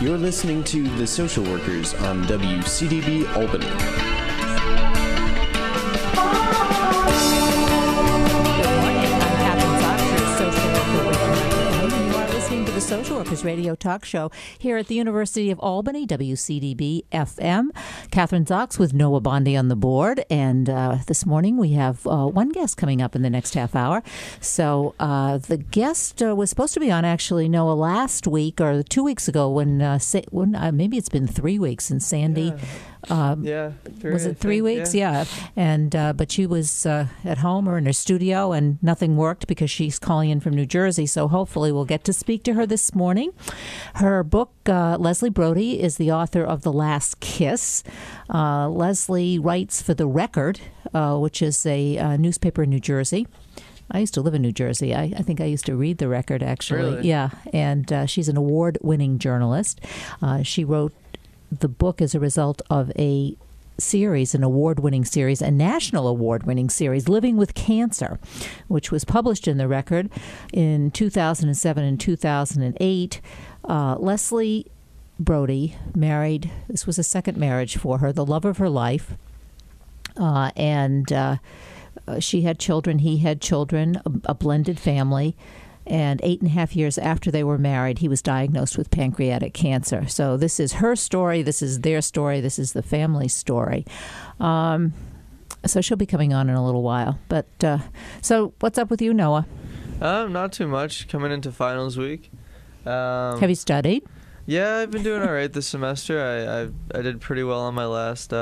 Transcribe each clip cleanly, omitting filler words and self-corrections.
You're listening to The Social Workers on WCDB Albany. The Social Workers Radio Talk Show here at the University of Albany, WCDB FM. Kathryn Zox with Noah Bondi on the board, and this morning we have one guest coming up in the next half hour. So the guest was supposed to be on, actually, Noah, last week or 2 weeks ago when maybe it's been 3 weeks since Sandy. Was it 3 weeks? Yeah. And but she was at home or in her studio, and nothing worked because she's calling in from New Jersey. So hopefully we'll get to speak to her this morning. Her book, Leslie Brody, is the author of The Last Kiss. Leslie writes for The Record, which is a newspaper in New Jersey. I used to live in New Jersey. I think I used to read The Record, actually. Really? Yeah. And she's an award-winning journalist. She wrote the book as a result of a series, an award-winning series, a national award-winning series, Living with Cancer, which was published in The Record in 2007 and 2008. Leslie Brody married, this was a second marriage for her, the love of her life, and she had children, he had children, a blended family. And 8.5 years after they were married, he was diagnosed with pancreatic cancer. So this is her story. This is their story. This is the family story. So she'll be coming on in a little while. But so what's up with you, Noah? Not too much. Coming into finals week. Have you studied? Yeah, I've been doing all right this semester. I did pretty well on my last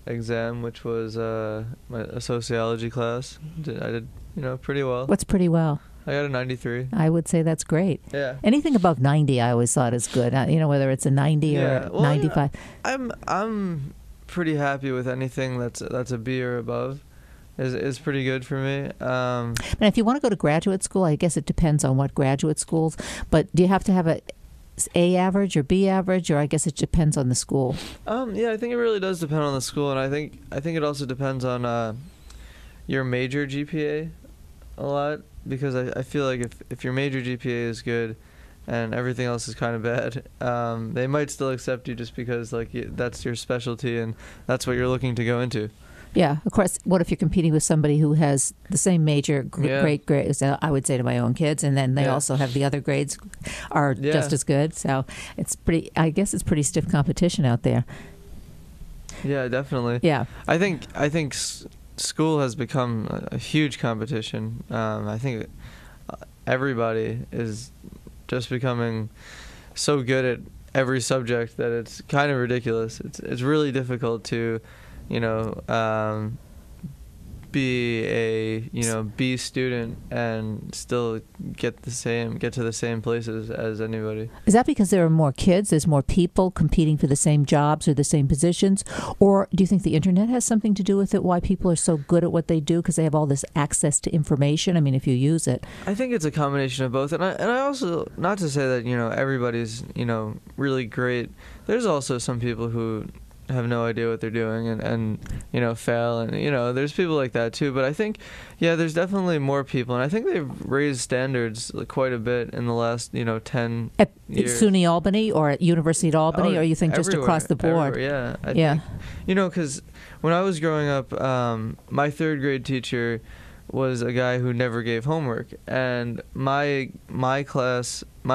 exam, which was a sociology class. I did pretty well. What's pretty well? I got a 93. I would say that's great. Yeah. Anything above 90, I always thought is good. Whether it's a 90 or 95. I'm pretty happy with anything that's a B or above. Is pretty good for me. And if you want to go to graduate school, I guess it depends on what graduate schools. But do you have to have A average or B average, or I guess it depends on the school? Yeah, I think it really does depend on the school, and I think it also depends on your major GPA a lot, because I feel like if your major GPA is good and everything else is kind of bad, they might still accept you just because that's your specialty and that's what you're looking to go into. Yeah, of course. What if you're competing with somebody who has the same major, great grades? I would say to my own kids, and then they also have the other grades are just as good. So it's I guess it's pretty stiff competition out there. Yeah, definitely. Yeah, I think school has become a huge competition. I think everybody is just becoming so good at every subject that it's kind of ridiculous. It's really difficult to be a B student and still get to the same places as anybody. Is that because there are more kids, there's more people competing for the same jobs or the same positions, or do you think the internet has something to do with it? Why people are so good at what they do, because they have all this access to information? I mean, if you use it. I think it's a combination of both, and I also, not to say that everybody's really great. There's also some people who have no idea what they're doing and fail, and there's people like that too. But I think there's definitely more people, and I think they've raised standards quite a bit in the last 10 at years. SUNY Albany or at University at Albany, or you think just across the board? Everywhere, I think, because when I was growing up, my third grade teacher was a guy who never gave homework, and my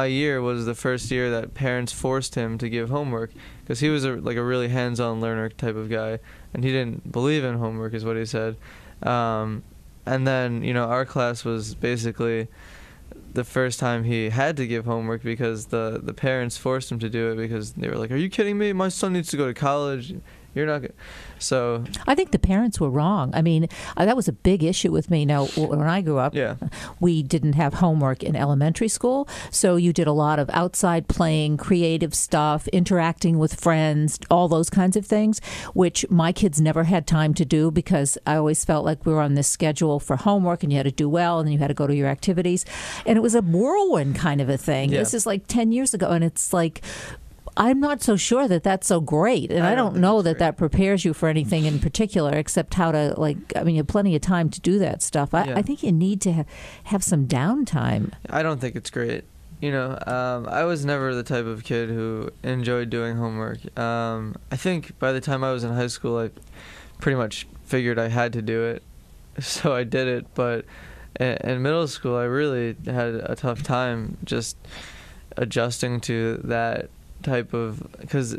year was the first year that parents forced him to give homework, because he was a really hands-on learner type of guy, and he didn't believe in homework, is what he said. And then our class was basically the first time he had to give homework, because the parents forced him to do it, because they were like, "Are you kidding me? My son needs to go to college. You're not good." So I think the parents were wrong. I mean, that was a big issue with me. Now, when I grew up, we didn't have homework in elementary school, so you did a lot of outside playing, creative stuff, interacting with friends, all those kinds of things, which my kids never had time to do, because I always felt like we were on this schedule for homework, and you had to do well, and then you had to go to your activities, and it was a whirlwind kind of a thing. This is like 10 years ago, and it's like, I'm not so sure that that's so great, and I don't know that that prepares you for anything in particular, except how to you have plenty of time to do that stuff. I think you need to have some downtime. I don't think it's great. I was never the type of kid who enjoyed doing homework. I think by the time I was in high school, I pretty much figured I had to do it, so I did it. But in middle school, I really had a tough time just adjusting to that type of, because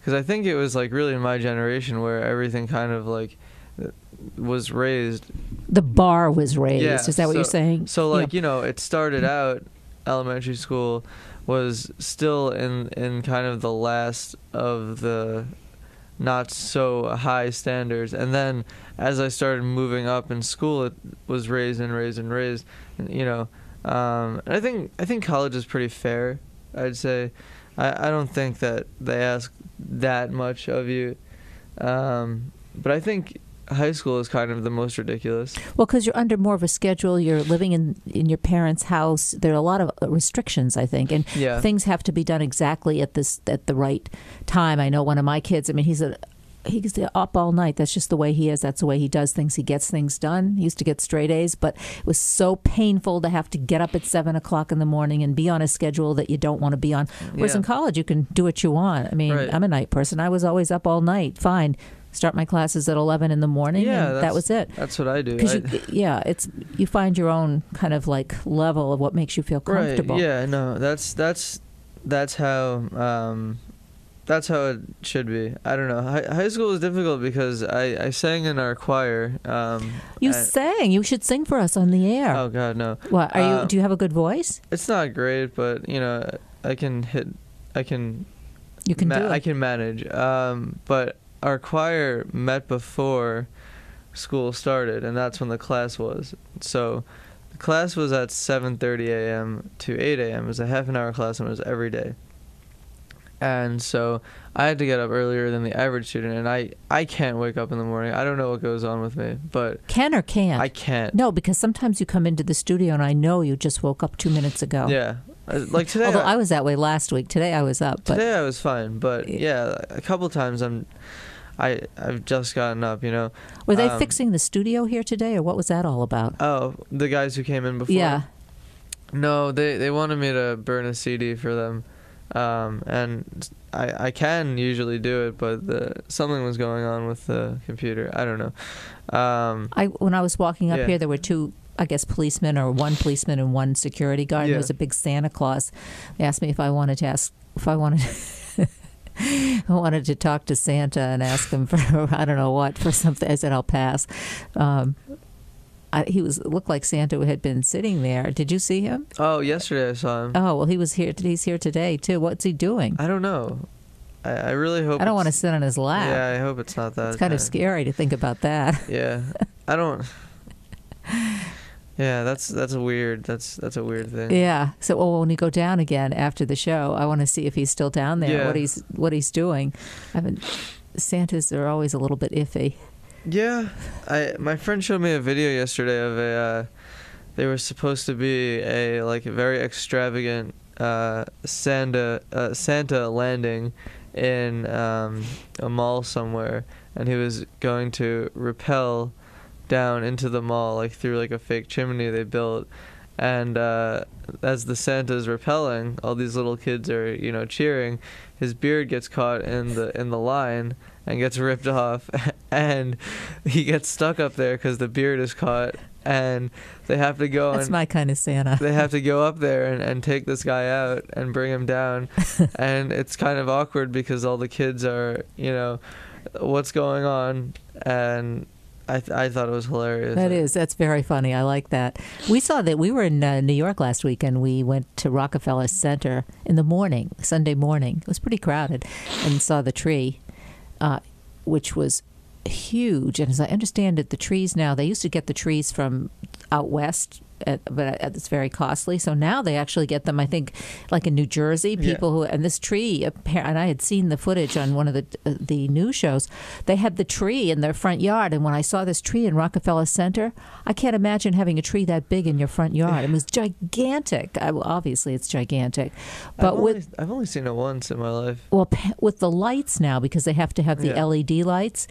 I think it was really in my generation where everything kind of was raised. The bar was raised. Yeah, is that what you're saying? So it started out, elementary school was still in kind of the last of the not so high standards, and then as I started moving up in school, it was raised and raised and raised. And I think college is pretty fair, I'd say. I don't think that they ask that much of you, but I think high school is kind of the most ridiculous. Well, because you're under more of a schedule. You're living in your parents' house. There are a lot of restrictions, I think, and things have to be done exactly at the right time. I know one of my kids. I mean, he's up all night. That's just the way he is. That's the way he does things. He gets things done. He used to get straight A's, but it was so painful to have to get up at 7 o'clock in the morning and be on a schedule that you don't want to be on. Whereas in college, you can do what you want. I mean, I'm a night person. I was always up all night. Fine. Start my classes at 11 in the morning, and that was it. That's what I do. You find your own kind of level of what makes you feel comfortable. Right. Yeah. No. That's how it should be. I don't know. High school is difficult because I sang in our choir. You sang. You should sing for us on the air. Oh God, no. What are you? Do you have a good voice? It's not great, but I can hit. I can. You can do it. I can manage. But our choir met before school started, and that's when the class was. So the class was at 7:30 a.m. to 8 a.m. It was a half-an-hour class, and it was every day. And so I had to get up earlier than the average student, and I can't wake up in the morning. I don't know what goes on with me, but... Can or can't? I can't. No, because sometimes you come into the studio, and I know you just woke up 2 minutes ago. Yeah. Like today... Although I was that way last week. Today I was up. Today I was fine, but yeah, a couple times I've just gotten up, Were they fixing the studio here today, or what was that all about? Oh, the guys who came in before? Yeah. No, they wanted me to burn a CD for them. And I can usually do it, but something was going on with the computer. I don't know. When I was walking up here, there were two, I guess, policemen, or one policeman and one security guard. There was a big Santa Claus. They asked me if I wanted I wanted to talk to Santa and ask him for I don't know what, for something. I said I'll pass. He looked like Santa had been sitting there. Did you see him? Oh, yesterday I saw him. Oh, well, he was here. He's here today too. What's he doing? I don't know. I really hope. I don't want to sit on his lap. Yeah, I hope it's not that. It's kind of scary to think about that. Yeah, I don't. Yeah, that's a weird thing. Yeah. So, when you go down again after the show, I want to see if he's still down there. Yeah. What he's doing. Santas are always a little bit iffy. Yeah, my friend showed me a video yesterday of they were supposed to be a very extravagant Santa landing in a mall somewhere, and he was going to rappel down into the mall through a fake chimney they built, and as the Santa's rappelling, all these little kids are cheering. His beard gets caught in the line and gets ripped off, and he gets stuck up there because the beard is caught, and they have to go. That's my kind of Santa. They have to go up there and take this guy out and bring him down, and it's kind of awkward because all the kids are, what's going on, and I thought it was hilarious. That's very funny. I like that. We saw that. We were in New York last week, and we went to Rockefeller Center in the morning, Sunday morning. It was pretty crowded, and saw the tree, which was huge. And as I understand it, the trees now, they used to get the trees from out west but it's very costly. So now they actually get them, I think, like in New Jersey, people who, and this tree, and I had seen the footage on one of the news shows, they had the tree in their front yard. And when I saw this tree in Rockefeller Center, I can't imagine having a tree that big in your front yard. It was gigantic. Obviously, it's gigantic. But I've only seen it once in my life. Well, with the lights now, because they have to have the LED lights,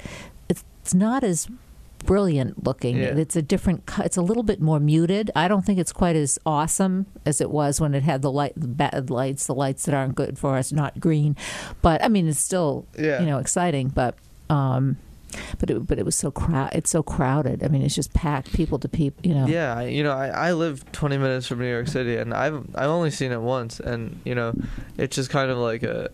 it's not as brilliant looking. It's a different. It's a little bit more muted. I don't think it's quite as awesome as it was when it had the bad lights, the lights that aren't good for us, not green. But I mean, it's still exciting. But it was so It's so crowded. I mean, it's just packed, people to people. Yeah, I live 20 minutes from New York City, and I've only seen it once, and it's just kind of like a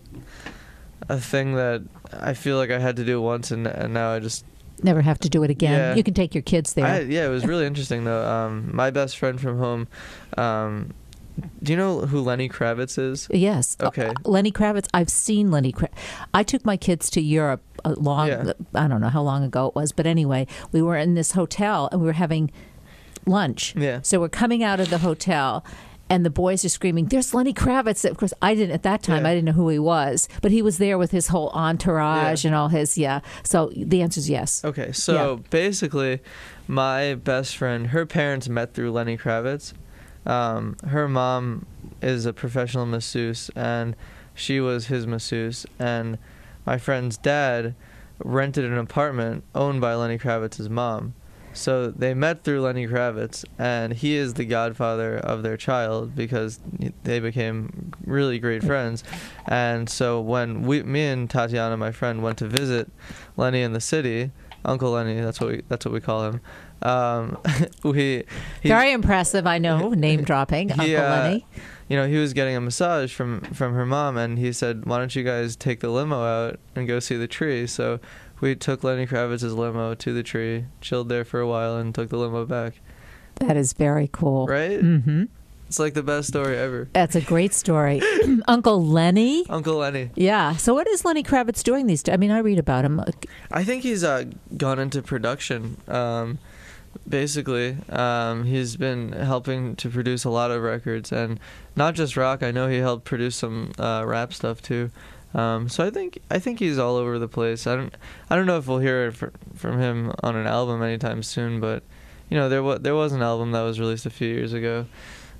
thing that I feel like I had to do once, and now I just never have to do it again. Yeah. You can take your kids there. It was really interesting though. My best friend from home. Do you know who Lenny Kravitz is? Yes. Okay. Lenny Kravitz. I've seen Lenny Kravitz. I took my kids to Europe I don't know how long ago it was, but anyway, we were in this hotel and we were having lunch. Yeah. So we're coming out of the hotel. And the boys are screaming, "There's Lenny Kravitz!" Of course, I didn't at that time. I didn't know who he was, but he was there with his whole entourage and all his. So the answer is yes. Okay, so basically, my best friend, her parents met through Lenny Kravitz. Her mom is a professional masseuse, and she was his masseuse. And my friend's dad rented an apartment owned by Lenny Kravitz's mom. So they met through Lenny Kravitz, and he is the godfather of their child because they became really great friends. And so when me and Tatiana, my friend, went to visit Lenny in the city, Uncle Lenny, that's what we call him. Very impressive, I know, name dropping, Uncle Lenny. He was getting a massage from her mom, and he said, "Why don't you guys take the limo out and go see the tree?" So we took Lenny Kravitz's limo to the tree, chilled there for a while, and took the limo back. That is very cool. Right? Mm-hmm. It's like the best story ever. That's a great story. Uncle Lenny? Uncle Lenny. Yeah. So what is Lenny Kravitz doing these days? I mean, I read about him. I think he's gone into production. Basically, he's been helping to produce a lot of records, and not just rock. I know he helped produce some rap stuff too. So I think he's all over the place. I don't know if we'll hear it from him on an album anytime soon, but there was an album that was released a few years ago.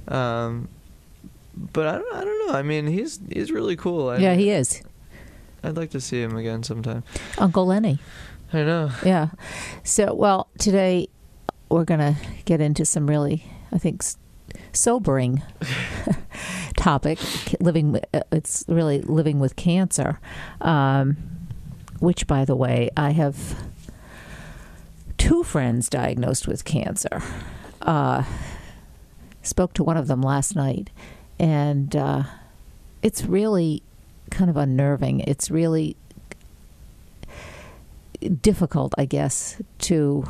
But I don't know. I mean, he's really cool. He is. I'd like to see him again sometime. Uncle Lenny. I know. Yeah. So, today we're going to get into some really, I think, sobering topic. It's really living with cancer, which, by the way, I have 2 friends diagnosed with cancer. Spoke to one of them last night, and it's really kind of unnerving. It's really difficult, I guess, to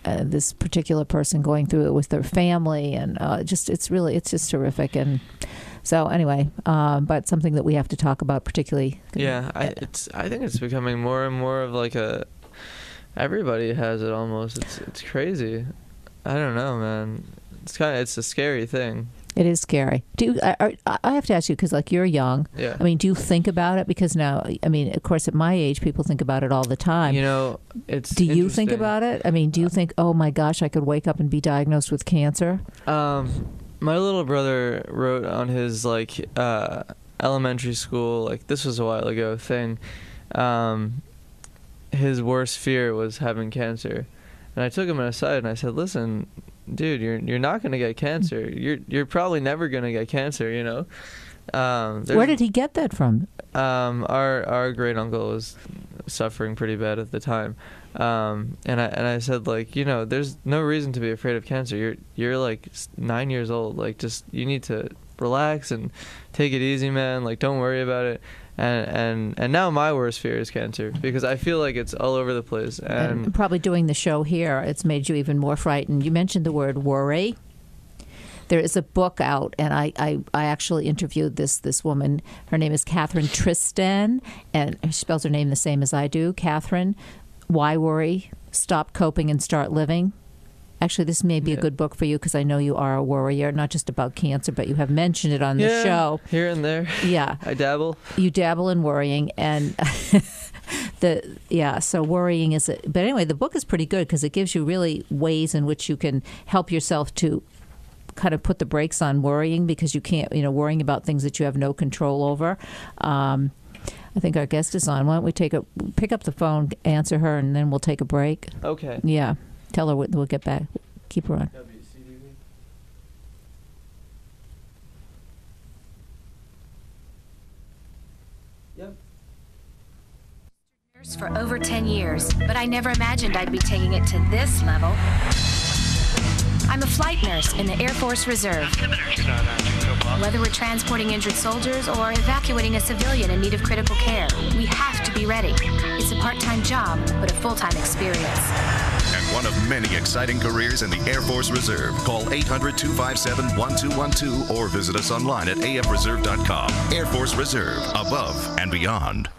this particular person going through it with their family, and it's just terrific. And so anyway, but something that we have to talk about, particularly. Yeah, I think it's becoming more and more of like everybody has it almost. It's crazy. I don't know, man. It's a scary thing. It is scary. I have to ask you, because you're young. Yeah. I mean, do you think about it? Because now, I mean, of course, at my age, people think about it all the time. It's. Do you think about it? I mean, do you think, oh my gosh, I could wake up and be diagnosed with cancer? My little brother wrote on his elementary school, this was a while ago, thing. His worst fear was having cancer, and I took him aside and I said, "Listen, dude, you're not gonna get cancer. You're probably never gonna get cancer. Where did he get that from? Our great uncle was suffering pretty bad at the time, and I said, there's no reason to be afraid of cancer. You're 9 years old. Just you need to relax and take it easy, man. Don't worry about it." And now my worst fear is cancer, because I feel like it's all over the place. And probably doing the show here, it's made you even more frightened. You mentioned the word worry. There is a book out, and I actually interviewed this woman. Her name is Kathryn Tristan, and she spells her name the same as I do. Kathryn, Why Worry? Stop Coping and Start Living. Actually, this may be a good book for you because I know you are a worrier, not just about cancer, but you have mentioned it on the show. Here and there. Yeah. I dabble. You dabble in worrying, and so worrying is but anyway, the book is pretty good because it gives you really ways in which you can help yourself to kind of put the brakes on worrying, because you can't, worrying about things that you have no control over. I think our guest is on. Why don't we pick up the phone, answer her, and then we'll take a break. Okay. Yeah. Tell her we'll get back. Keep her on. WCDB. Yep. For over 10 years, but I never imagined I'd be taking it to this level. I'm a flight nurse in the Air Force Reserve. Whether we're transporting injured soldiers or evacuating a civilian in need of critical care, we have to be ready. It's a part-time job, but a full-time experience. And one of many exciting careers in the Air Force Reserve. Call 800-257-1212 or visit us online at afreserve.com. Air Force Reserve, above and beyond.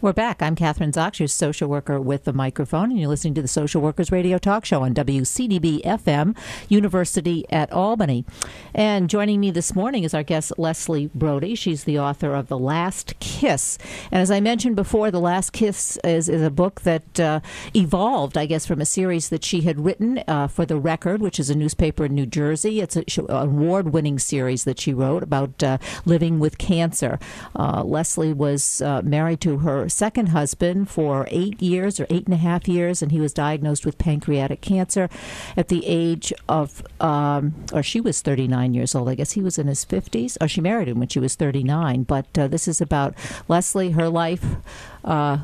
We're back. I'm Kathryn Zox, your social worker with the microphone, and you're listening to the Social Workers Radio Talk Show on WCDB FM, University at Albany. And joining me this morning is our guest, Leslie Brody. She's the author of The Last Kiss. And as I mentioned before, The Last Kiss is a book that evolved, I guess, from a series that she had written for The Record, which is a newspaper in New Jersey. It's an award-winning series that she wrote about living with cancer. Leslie was married to her second husband for 8 years or 8.5 years, and he was diagnosed with pancreatic cancer at the age of, or she was 39 years old. I guess he was in his 50s. Or she married him when she was 39. But this is about Leslie, her life,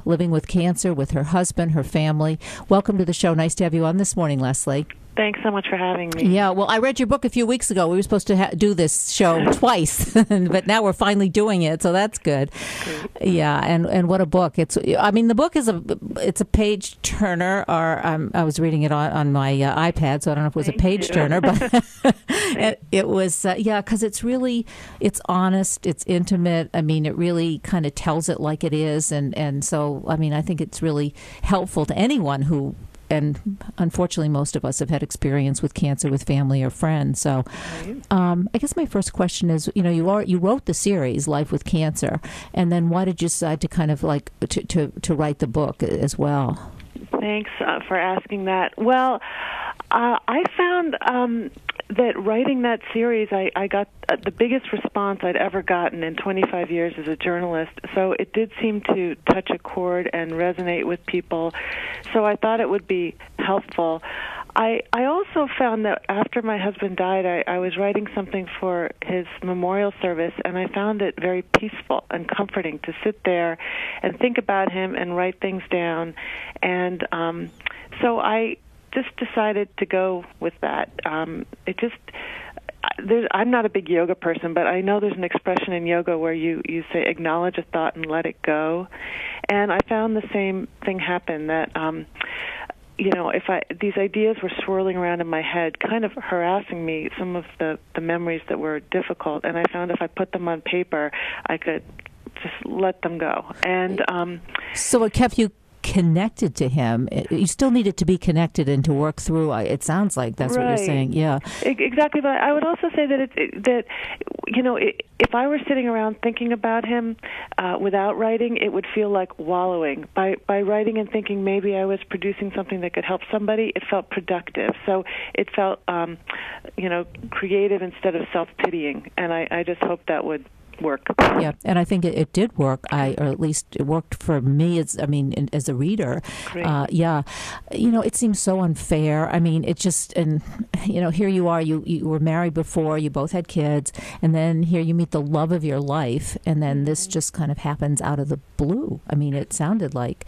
living with cancer with her husband, her family. Welcome to the show. Nice to have you on this morning, Leslie. Thanks so much for having me. Yeah, well, I read your book a few weeks ago. We were supposed to do this show twice, but now we're finally doing it, so that's good. Great. Yeah, and what a book! The book is a page turner, or I was reading it on my iPad, so I don't know if it was a page turner, but it was because it's honest, it's intimate. I mean, it really kind of tells it like it is, and so I think it's really helpful to anyone who. And unfortunately, most of us have had experience with cancer with family or friends. So I guess my first question is, you wrote the series, Life with Cancer, and then why did you decide to kind of like to write the book as well? Thanks for asking that. Well, I found that writing that series, I got the biggest response I'd ever gotten in 25 years as a journalist. So it did seem to touch a chord and resonate with people. So I thought it would be helpful. I also found that after my husband died, I was writing something for his memorial service, and I found it very peaceful and comforting to sit there and think about him and write things down. And so I just decided to go with that. I'm not a big yoga person, but I know there's an expression in yoga where you say acknowledge a thought and let it go. And I found the same thing happen, that these ideas were swirling around in my head, kind of harassing me, some of the memories that were difficult, and I found if I put them on paper, I could just let them go. And so it kept you connected to him. You still needed to be connected and to work through. It sounds like that's right. What you're saying. Yeah, exactly. But I would also say that if I were sitting around thinking about him without writing, it would feel like wallowing. By writing and thinking maybe I was producing something that could help somebody, it felt productive. So it felt creative instead of self-pitying. And I just hope that would work. Yeah, and I think it did work. Or at least it worked for me. As a reader. Great. It seems so unfair. I mean, it just, and here you are. You were married before. You both had kids, and then here you meet the love of your life, and then this just kind of happens out of the blue. I mean, it sounded like,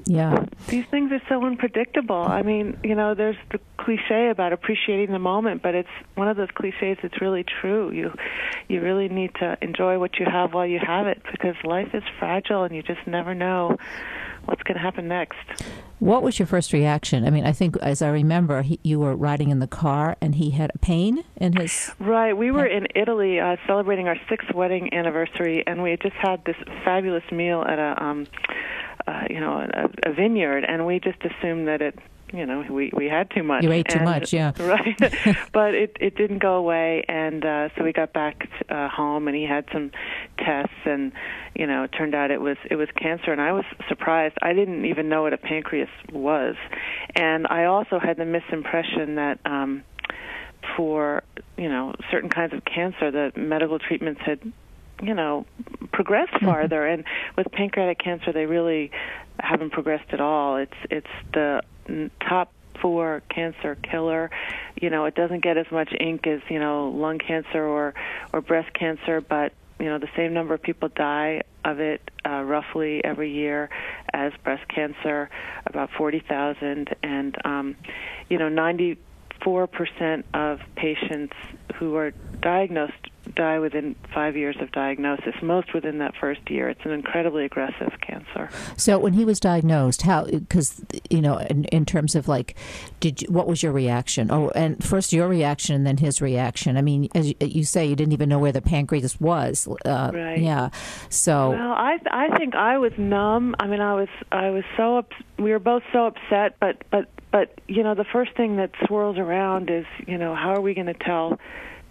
yeah. These things are so unpredictable. I mean, there's the cliche about appreciating the moment, but it's one of those cliches that's really true. You really need to enjoy what you have while you have it, because life is fragile and you just never know what's going to happen next. What was your first reaction? I mean, I think, as I remember, you were riding in the car and he had a pain in his... Right. We were in Italy celebrating our 6th wedding anniversary, and we had just had this fabulous meal at a vineyard, and we just assumed that it. We had too much. You ate too much, yeah. Right. But it didn't go away, and so we got back home, and he had some tests, and it turned out it was cancer, and I was surprised. I didn't even know what a pancreas was, and I also had the misimpression that for certain kinds of cancer, the medical treatments had progressed farther, and with pancreatic cancer, they really haven't progressed at all. It's the top 4 cancer killer. It doesn't get as much ink as lung cancer or breast cancer, but the same number of people die of it roughly every year as breast cancer, about 40,000, and 94% of patients who are diagnosed die within 5 years of diagnosis, most within that first year. It's an incredibly aggressive cancer. So when he was diagnosed, how, because, in terms of what was your reaction? Oh, and first your reaction and then his reaction. I mean, as you say, you didn't even know where the pancreas was. Right. Yeah. So. Well, I think I was numb. I mean, I was so, we were both so upset, but the first thing that swirls around is, how are we going to tell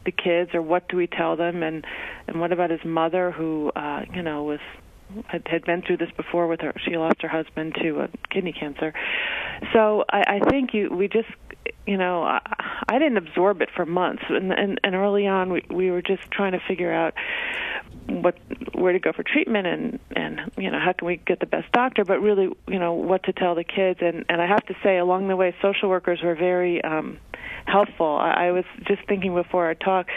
the kids, or what do we tell them, and what about his mother, who had been through this before with her. She lost her husband to kidney cancer. So I think we just I didn't absorb it for months, and early on we were just trying to figure out where to go for treatment, and how can we get the best doctor, but really what to tell the kids, and I have to say, along the way, social workers were very helpful. I was just thinking before our talk,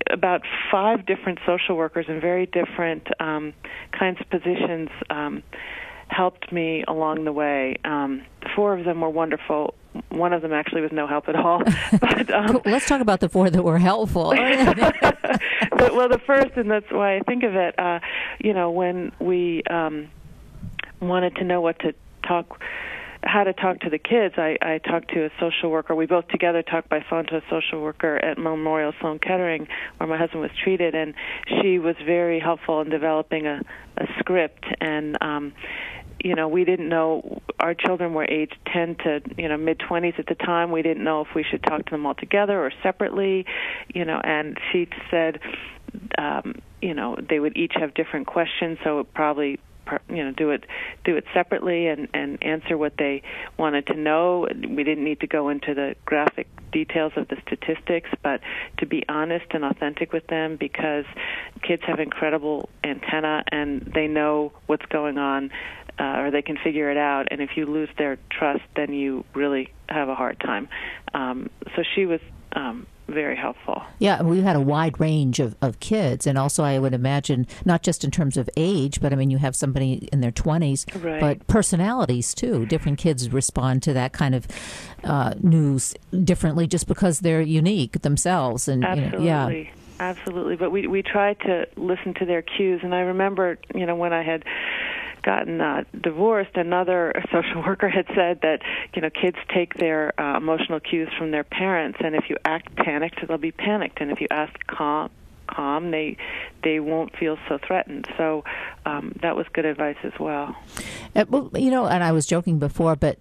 about 5 different social workers in very different kinds of positions helped me along the way. 4 of them were wonderful. One of them actually was no help at all. But cool. Let's talk about the 4 that were helpful. Well, the first, and that's why I think of it, when we wanted to know how to talk to the kids, I talked to a social worker. We both together talked by phone to a social worker at Memorial Sloan Kettering, where my husband was treated, and she was very helpful in developing a script. And we didn't know, our children were aged 10 to mid-20s at the time. We didn't know if we should talk to them all together or separately, and she said they would each have different questions, so it probably do it separately and answer what they wanted to know. We didn't need to go into the graphic details of the statistics, but to be honest and authentic with them, because kids have incredible antenna and they know what's going on, or they can figure it out. And if you lose their trust, then you really have a hard time. So she was very helpful. Yeah, we had a wide range of kids, and also I would imagine, not just in terms of age, but I mean, you have somebody in their 20s, right, but personalities too. Different kids respond to that kind of news differently just because they're unique themselves. And absolutely. Absolutely. But we tried to listen to their cues, and I remember, when I had gotten divorced, another social worker had said that kids take their emotional cues from their parents, and if you act panicked, they'll be panicked, and if you ask calm, they won't feel so threatened. So that was good advice as well. Well, and I was joking before, but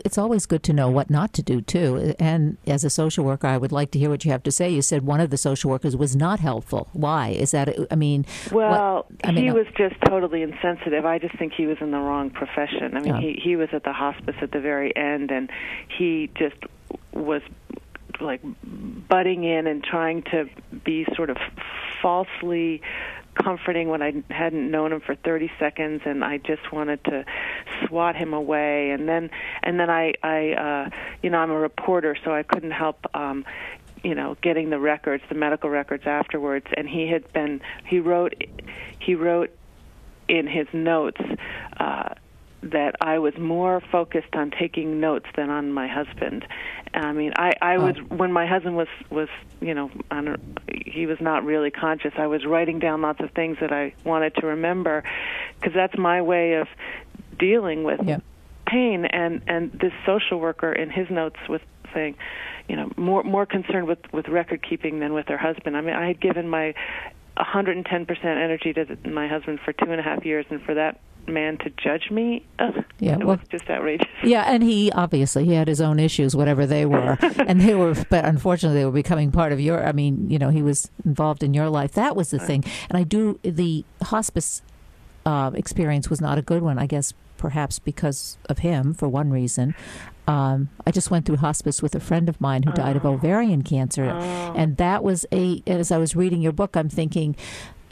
it's always good to know what not to do, too. And as a social worker, I would like to hear what you have to say. You said one of the social workers was not helpful. Why? Is that, he was just totally insensitive. I just think he was in the wrong profession. I mean, he was at the hospice at the very end, and he just was like butting in and trying to be sort of falsely comforting when I hadn't known him for 30 seconds, and I just wanted to swat him away. And then I I'm a reporter, so I couldn't help getting the records, the medical records afterwards. And he wrote in his notes that I was more focused on taking notes than on my husband. I mean, I was, when my husband was he was not really conscious, I was writing down lots of things that I wanted to remember, because that's my way of dealing with pain. And this social worker in his notes was saying, more concerned with record keeping than with her husband. I mean, I had given my 110% energy to my husband for 2.5 years, and for that man to judge me. Yeah, it was just outrageous. Yeah, and he had his own issues, whatever they were, but unfortunately they were becoming part of your. I mean, he was involved in your life. That was the thing, and the hospice experience was not a good one, I guess, perhaps because of him, for one reason. I just went through hospice with a friend of mine who died of ovarian cancer, and that was as I was reading your book, I'm thinking,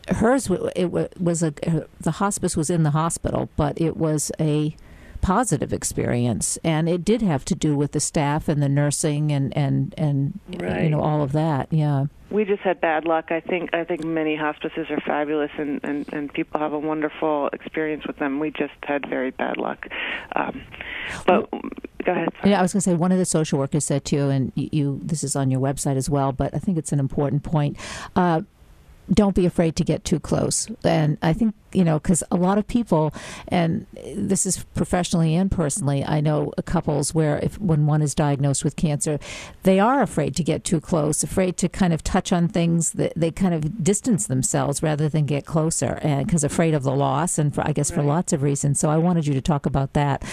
hers, the hospice was in the hospital, but it was a positive experience, and it did have to do with the staff and the nursing and right. All of that. Yeah. We just had bad luck. I think many hospices are fabulous, and people have a wonderful experience with them. We just had very bad luck. But go ahead. Yeah, I was going to say, one of the social workers said to you, and this is on your website as well, but I think it's an important point. Don't be afraid to get too close. And I think, because a lot of people, and this is professionally and personally, I know couples where when one is diagnosed with cancer, they are afraid to get too close, afraid to kind of touch on things that they kind of distance themselves rather than get closer, and because afraid of the loss, and for lots of reasons. So I wanted you to talk about that.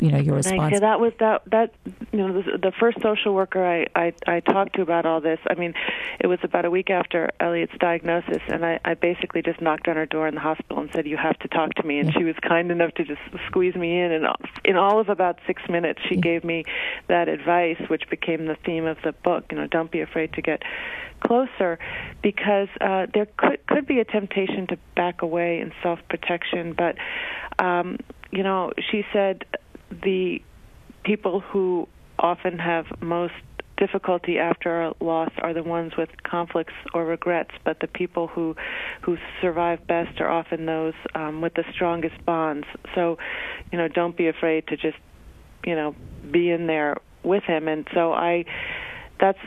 Your response. Yeah, that was that. The first social worker I talked to about all this. I mean, it was about a week after Elliot's diagnosis, and I basically just knocked on her door in the hospital and said, "You have to talk to me." And she was kind enough to just squeeze me in. And in all of about 6 minutes, she gave me that advice, which became the theme of the book. Don't be afraid to get closer, because there could be a temptation to back away in self-protection. But she said, the people who often have most difficulty after a loss are the ones with conflicts or regrets, but the people who survive best are often those with the strongest bonds. So, don't be afraid to just, be in there with him. And so that's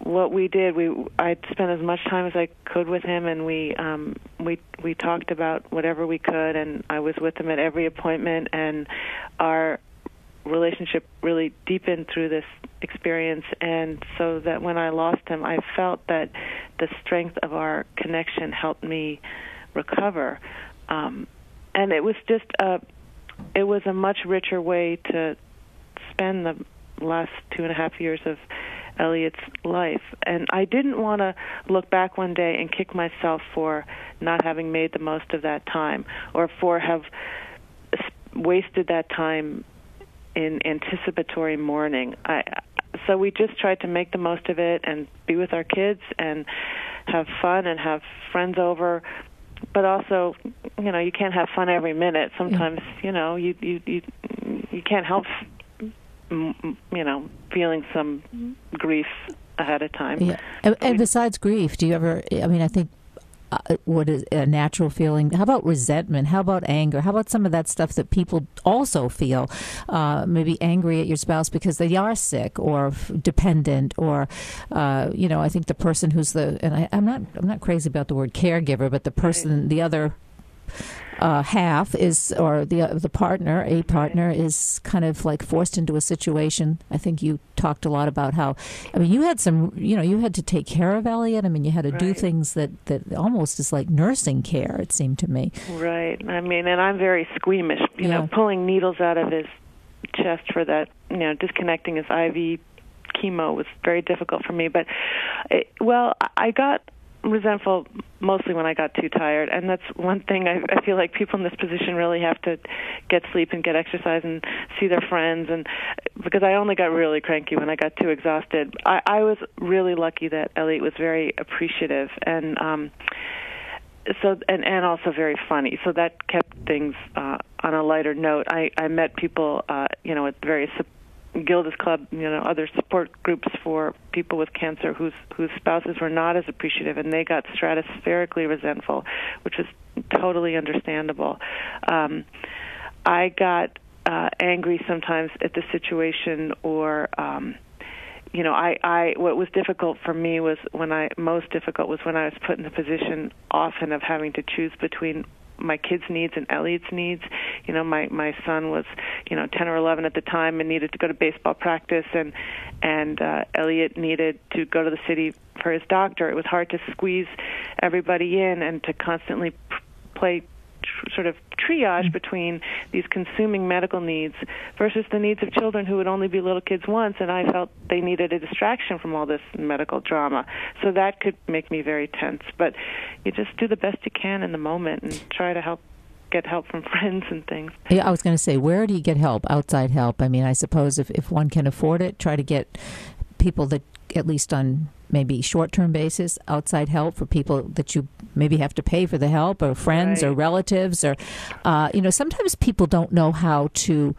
what we did. I spent as much time as I could with him, and we talked about whatever we could, and I was with him at every appointment, and our relationship really deepened through this experience. And so that when I lost him, I felt that the strength of our connection helped me recover. And it was just it was a much richer way to spend the last 2.5 years of Elliot's life. And I didn't want to look back one day and kick myself for not having made the most of that time, or for have wasted that time in anticipatory mourning. So we just tried to make the most of it and be with our kids and have fun and have friends over. But also, you can't have fun every minute. Sometimes, you can't help feeling some grief ahead of time. Yeah. And besides grief, do you ever, I think, what is a natural feeling? How about resentment? How about anger? How about some of that stuff that people also feel? Maybe angry at your spouse because they are sick or dependent, or I think the person who's I'm not crazy about the word caregiver, but the person, the other half is, or the partner, a partner is kind of like forced into a situation. I think you talked a lot about how, you had you had to take care of Elliot. You had to do things that almost is like nursing care, it seemed to me. Right. And I'm very squeamish, pulling needles out of his chest for that, disconnecting his IV chemo was very difficult for me. But, I got resentful mostly when I got too tired, and that's one thing I feel like people in this position really have to get sleep and get exercise and see their friends, and because I only got really cranky when I got too exhausted. I was really lucky that Elliot was very appreciative and also very funny, so that kept things on a lighter note. I met people at various Gilda's Club, other support groups for people with cancer whose spouses were not as appreciative, and they got stratospherically resentful, which is totally understandable. I got angry sometimes at the situation, or what was difficult for me was when I was put in the position often of having to choose between my kids' needs and Elliot's needs. My son was, 10 or 11 at the time and needed to go to baseball practice, and Elliot needed to go to the city for his doctor. It was hard to squeeze everybody in and to constantly play sort of triage between these consuming medical needs versus the needs of children who would only be little kids once, and I felt they needed a distraction from all this medical drama. So that could make me very tense. But you just do the best you can in the moment and try to get help from friends and things. Yeah, I was going to say, where do you get help, outside help? I mean, I suppose if one can afford it, try to get people that, at least on maybe short-term basis, outside help for people that you maybe have to pay for the help, or friends or relatives, or, sometimes people don't know how to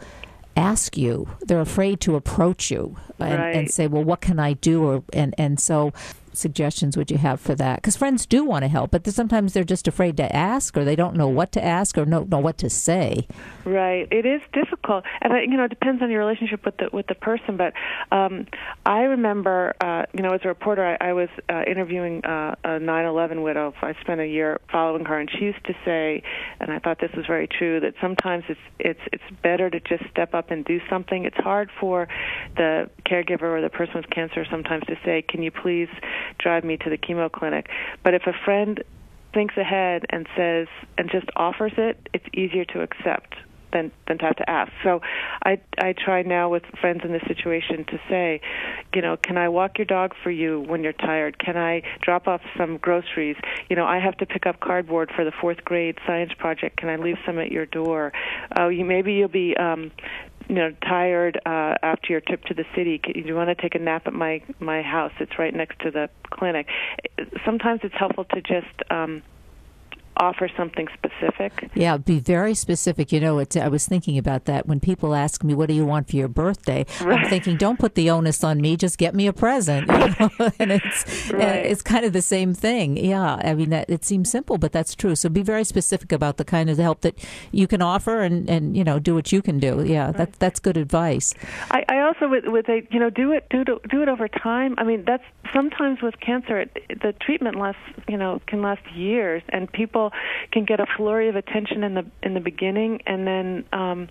ask you. They're afraid to approach you and say, well, what can I do? And so suggestions would you have for that? Because friends do want to help, but sometimes they're just afraid to ask, or they don't know what to ask, or know what to say. Right. It is difficult, and it depends on your relationship with the person. But I remember, as a reporter, I was interviewing a 9/11 widow. I spent a year following her, and she used to say, and I thought this was very true, that sometimes it's better to just step up and do something. It's hard for the caregiver or the person with cancer sometimes to say, "Can you please drive me to the chemo clinic?" But if a friend thinks ahead and says, and just offers it, it's easier to accept than to have to ask. So I try now with friends in this situation to say, can I walk your dog for you when you're tired? Can I drop off some groceries? I have to pick up cardboard for the 4th grade science project. Can I leave some at your door? Maybe you'll be tired after your trip to the city. Do you want to take a nap at my house? It's right next to the clinic. Sometimes it's helpful to just offer something specific. Yeah, be very specific. I was thinking about that when people ask me, what do you want for your birthday? I'm thinking, don't put the onus on me, just get me a present. And it's kind of the same thing. Yeah, I mean, it seems simple, but that's true. So be very specific about the kind of help that you can offer, and do what you can do. Yeah, that's good advice. I also with do it over time. I mean, that's sometimes with cancer, the treatment can last years, and people can get a flurry of attention in the beginning, and then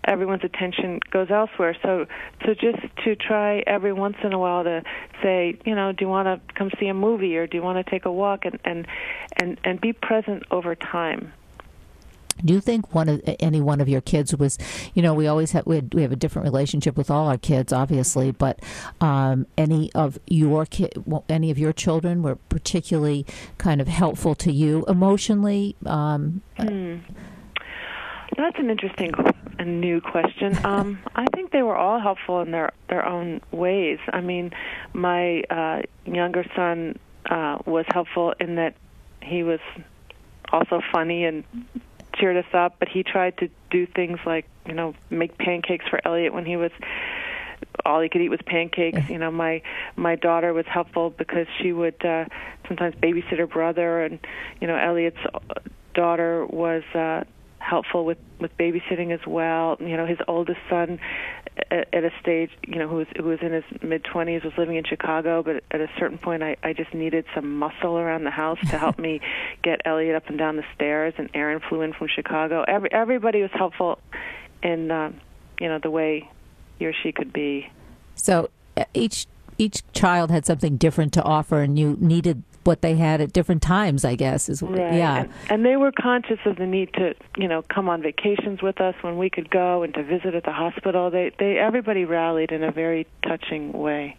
everyone's attention goes elsewhere. So just to try every once in a while to say, do you want to come see a movie, or do you want to take a walk, and be present over time. Do you think any one of your kids was, we have a different relationship with all our kids, obviously, but any of your children were particularly kind of helpful to you emotionally? That's an interesting and new question. I think they were all helpful in their own ways. I mean, my younger son was helpful in that he was also funny and cheered us up, but he tried to do things like, make pancakes for Elliot when all he could eat was pancakes. My daughter was helpful because she would sometimes babysit her brother, and Elliot's daughter was helpful with babysitting as well. His oldest son, at a stage, who was in his mid-20s, was living in Chicago, but at a certain point I just needed some muscle around the house to help me get Elliot up and down the stairs, and Aaron flew in from Chicago. Everybody was helpful in the way he or she could be. So each child had something different to offer, and you needed what they had at different times, I guess. Right. Yeah. And they were conscious of the need to, come on vacations with us when we could go, and to visit at the hospital. Everybody rallied in a very touching way.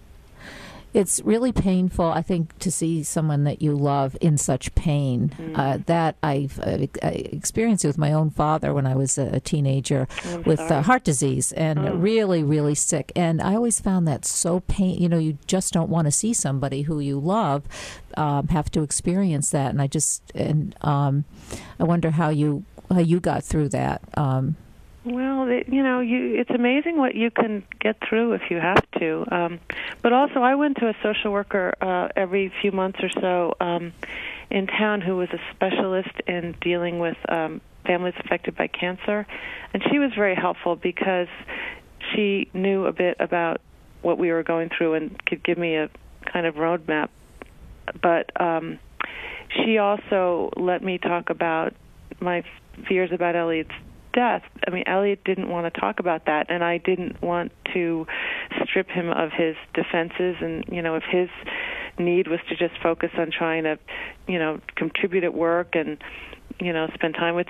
It's really painful, I think, to see someone that you love in such pain. That I've experienced it with my own father when I was a teenager with heart disease, and really, really sick. And I always found that so pain. You just don't want to see somebody who you love have to experience that. And I wonder how you got through that. Well, it's amazing what you can get through if you have to. But also, I went to a social worker every few months or so in town who was a specialist in dealing with families affected by cancer. And she was very helpful because she knew a bit about what we were going through and could give me a kind of roadmap. But she also let me talk about my fears about Elliot's death. I mean, Elliot didn't want to talk about that, and I didn't want to strip him of his defenses. And, if his need was to just focus on trying to, contribute at work and spend time with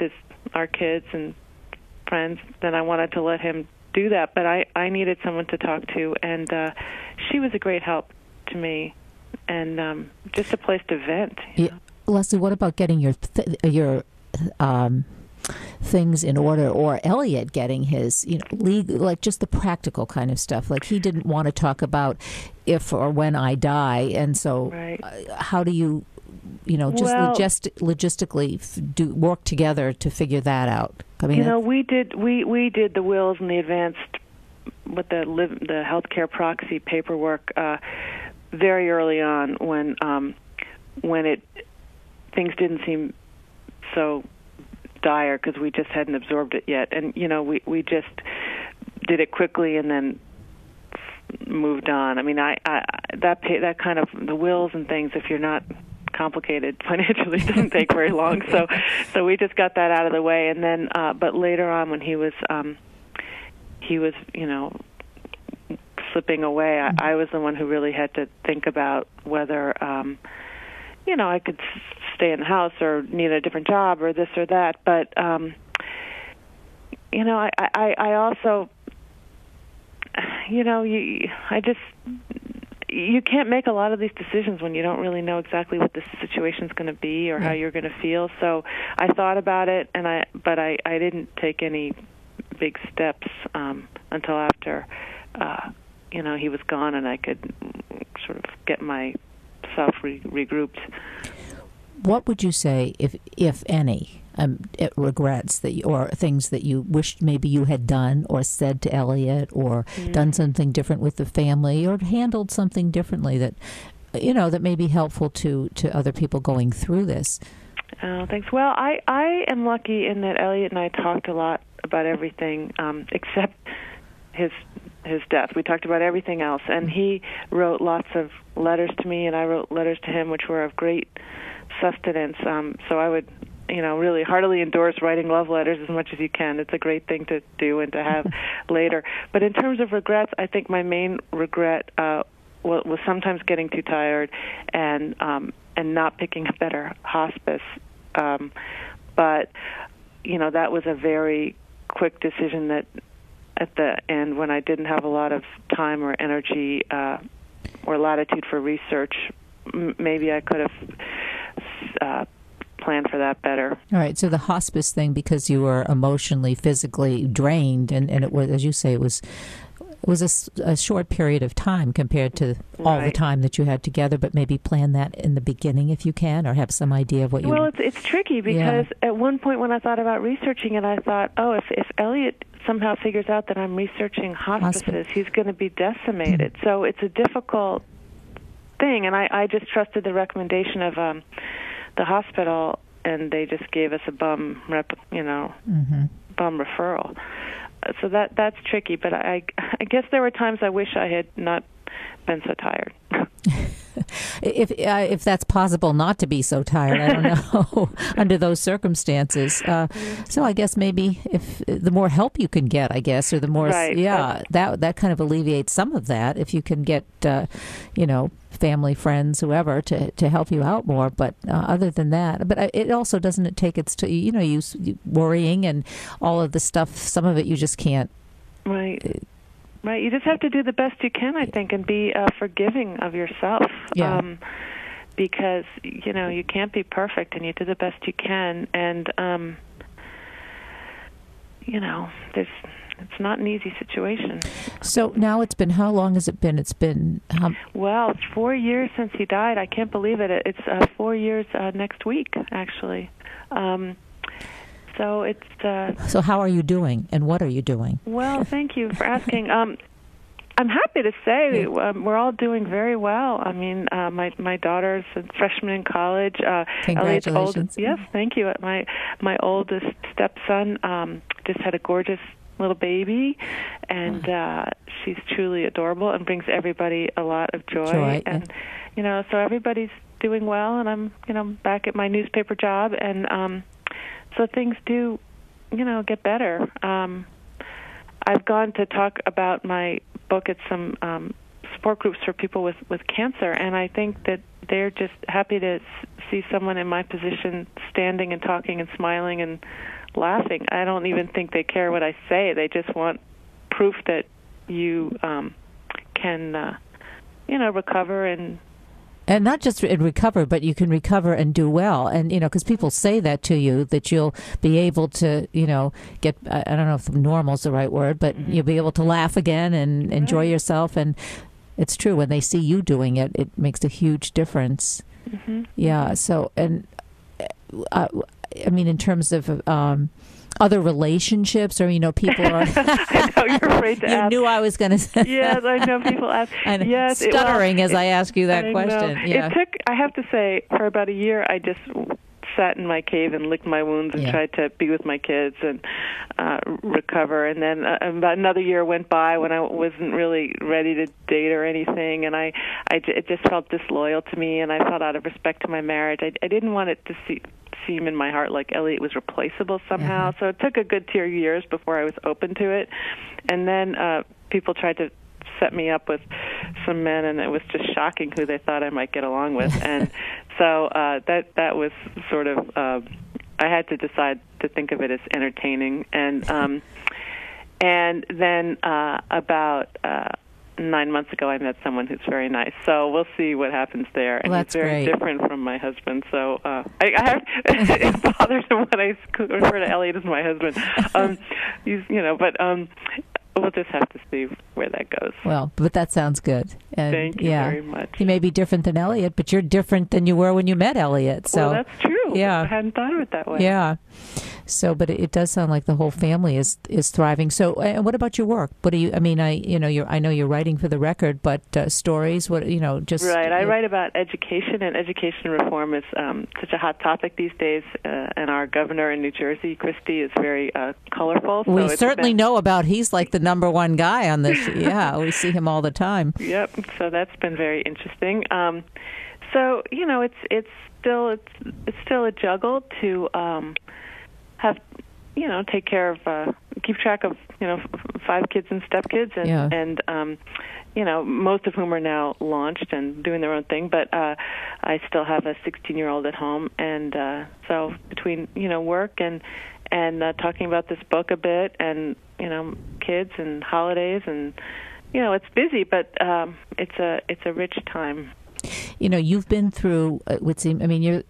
our kids and friends, then I wanted to let him do that. But I needed someone to talk to, and she was a great help to me, and just a place to vent. Yeah. Leslie, what about getting your things in order, or Elliot getting his, like just the practical kind of stuff? Like, he didn't want to talk about if or when I die, and so how do you, logistically work together to figure that out? I mean, we did the wills and the advanced with the healthcare proxy paperwork very early on when things didn't seem so dire because we just hadn't absorbed it yet, and we just did it quickly and then moved on. I mean, that kind of the wills and things, if you're not complicated financially, doesn't take very long. So we just got that out of the way, and then but later on when he was slipping away, I was the one who really had to think about whether I could stay in the house or need a different job or this or that. But I also, you can't make a lot of these decisions when you don't really know exactly what the situation's going to be or how you're going to feel. So I thought about it, but I didn't take any big steps until after he was gone, and I could sort of get myself regrouped. What would you say, if any, regrets or things that you wished maybe you had done or said to Elliot, or done something different with the family, or handled something differently that may be helpful to other people going through this? Oh, thanks. Well, I am lucky in that Elliot and I talked a lot about everything except his death. We talked about everything else, and he wrote lots of letters to me, and I wrote letters to him, which were of great sustenance. So I would, really heartily endorse writing love letters as much as you can. It's a great thing to do and to have later. But in terms of regrets, I think my main regret was sometimes getting too tired and not picking a better hospice. But that was a very quick decision that at the end, when I didn't have a lot of time or energy or latitude for research, maybe I could have planned for that better. All right, so the hospice thing, because you were emotionally, physically drained, and it was, as you say, it was a short period of time compared to all the time that you had together, but maybe plan that in the beginning if you can, or have some idea of what you... Well, it's tricky because at one point when I thought about researching it, I thought, if Elliot somehow figures out that I'm researching hospices, he's going to be decimated. So it's a difficult thing, and I just trusted the recommendation of the hospital, and they just gave us a bum referral. So that's tricky, but I guess there were times I wish I had not been so tired. If that's possible, not to be so tired, I don't know, under those circumstances. So I guess maybe if the more help you can get, or the more, that kind of alleviates some of that. If you can get, family, friends, whoever, to help you out more. But other than that, but it also doesn't take its you worrying and all of the stuff. Some of it you just can't. Right. Right, you just have to do the best you can, I think, and be forgiving of yourself. Yeah. Because you can't be perfect, and you do the best you can, and it's not an easy situation. So now it's been, how long has it been? It's been well, it's 4 years since he died. I can't believe it. It's 4 years next week, actually. So it's. So how are you doing, and what are you doing? Well, thank you for asking. I'm happy to say we're all doing very well. I mean, my daughter's a freshman in college. Congratulations! Yes, thank you. My oldest stepson just had a gorgeous little baby, and she's truly adorable and brings everybody a lot of joy. And so everybody's doing well, and I'm back at my newspaper job, and so things do, get better. I've gone to talk about my book at some support groups for people with cancer, and I think that they're just happy to see someone in my position standing and talking and smiling and laughing. I don't even think they care what I say. They just want proof that you can, recover and not just recover, but you can recover and do well. And, because people say that to you, that you'll be able to, get, I don't know if normal is the right word, but you'll be able to laugh again and enjoy yourself. And it's true. When they see you doing it, it makes a huge difference. Mm-hmm. Yeah. So, and in terms of other relationships, or people are. I know you're afraid to ask. You knew I was going to say. Yes, I know people ask. And yes, stuttering as I ask you that question. Yeah. It took. I have to say, for about a year, I just sat in my cave and licked my wounds and tried to be with my kids and recover. And then about another year went by when I wasn't really ready to date or anything, and it just felt disloyal to me, and I felt out of respect to my marriage. I didn't want it to seem in my heart like Elliot was replaceable somehow. So it took a good 2 years before I was open to it. And then people tried to set me up with some men, and it was just shocking who they thought I might get along with. And so that was sort of I had to decide to think of it as entertaining. And then about 9 months ago, I met someone who's very nice. So we'll see what happens there. And well, he's very great. different from my husband. So it bothers him when I refer to Elliot as my husband. We'll just have to see where that goes. Well, but that sounds good. And thank you very much. He may be different than Elliot, but you're different than you were when you met Elliot. So well, that's true. Yeah. I hadn't thought of it that way. Yeah. So, but it does sound like the whole family is thriving. So, what about your work? What do you? I know you're writing for the Record, but stories. What just right. I write about education, and education reform is such a hot topic these days. And our governor in New Jersey, Christie, is very colorful. So we certainly know about. He's like the number one guy on this. Yeah, we see him all the time. Yep. So that's been very interesting. So it's still a juggle to have take care of keep track of 5 kids and stepkids and most of whom are now launched and doing their own thing, but I still have a 16-year-old at home, and so between work and talking about this book a bit, and kids and holidays, and it's busy, but it's a rich time. You've been through, it would seem, you're,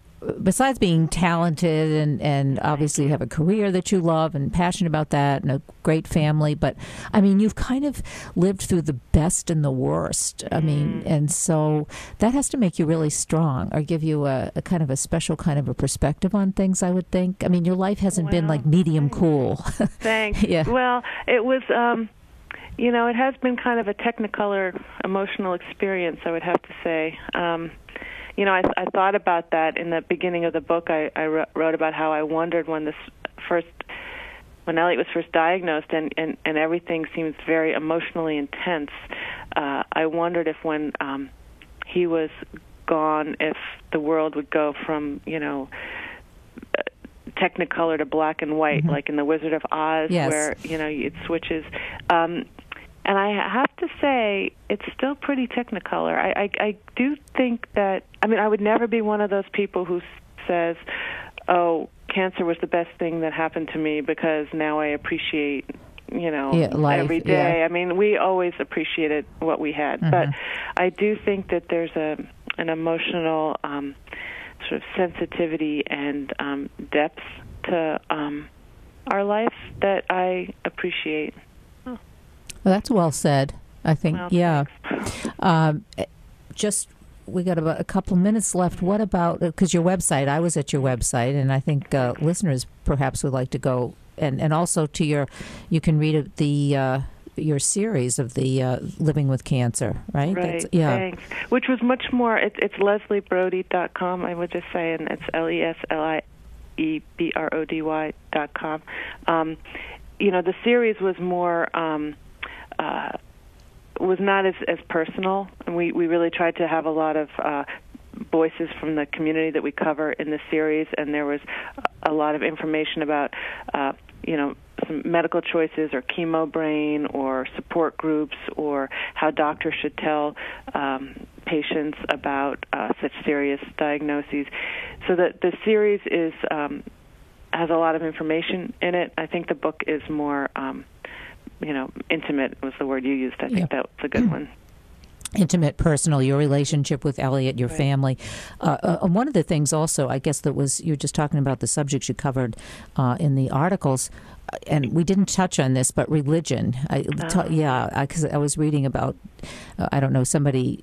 besides being talented and obviously you have a career that you love and passionate about that and a great family, but you've kind of lived through the best and the worst. And so that has to make you really strong, or give you a kind of a special kind of a perspective on things, I would think. Your life hasn't been like medium cool. Thanks. Yeah. Well, it was it has been kind of a technicolor emotional experience, I would have to say. I thought about that in the beginning of the book. I wrote about how I wondered when Elliot was first diagnosed and everything seems very emotionally intense. I wondered if when he was gone, if the world would go from, Technicolor to black and white, like in The Wizard of Oz, where, it switches. And I have to say, it's still pretty Technicolor. I do think that, I would never be one of those people who says, oh, cancer was the best thing that happened to me because now I appreciate, life, every day. Yeah. We always appreciated what we had. Mm-hmm. But I do think that there's an emotional sort of sensitivity and depth to our life that I appreciate. Well, that's well said, I think. Well, yeah. We got about a couple minutes left. What about, because your website, I was at your website, and I think listeners perhaps would like to go, and also to you can read your series of the Living with Cancer, right? Right, thanks. Which was much more, it's lesliebrody.com, I would just say, and it's LeslieBrody.com. The series was more, was not as personal, and we really tried to have a lot of voices from the community that we cover in the series, and there was a lot of information about some medical choices or chemo brain or support groups or how doctors should tell patients about such serious diagnoses. So that the series is has a lot of information in it. I think the book is more, intimate was the word you used. I think that was a good one. Intimate, personal, your relationship with Elliot, your family. One of the things also, I guess, that was, you were just talking about the subjects you covered in the articles, and we didn't touch on this, but religion. Because I was reading about, I don't know, somebody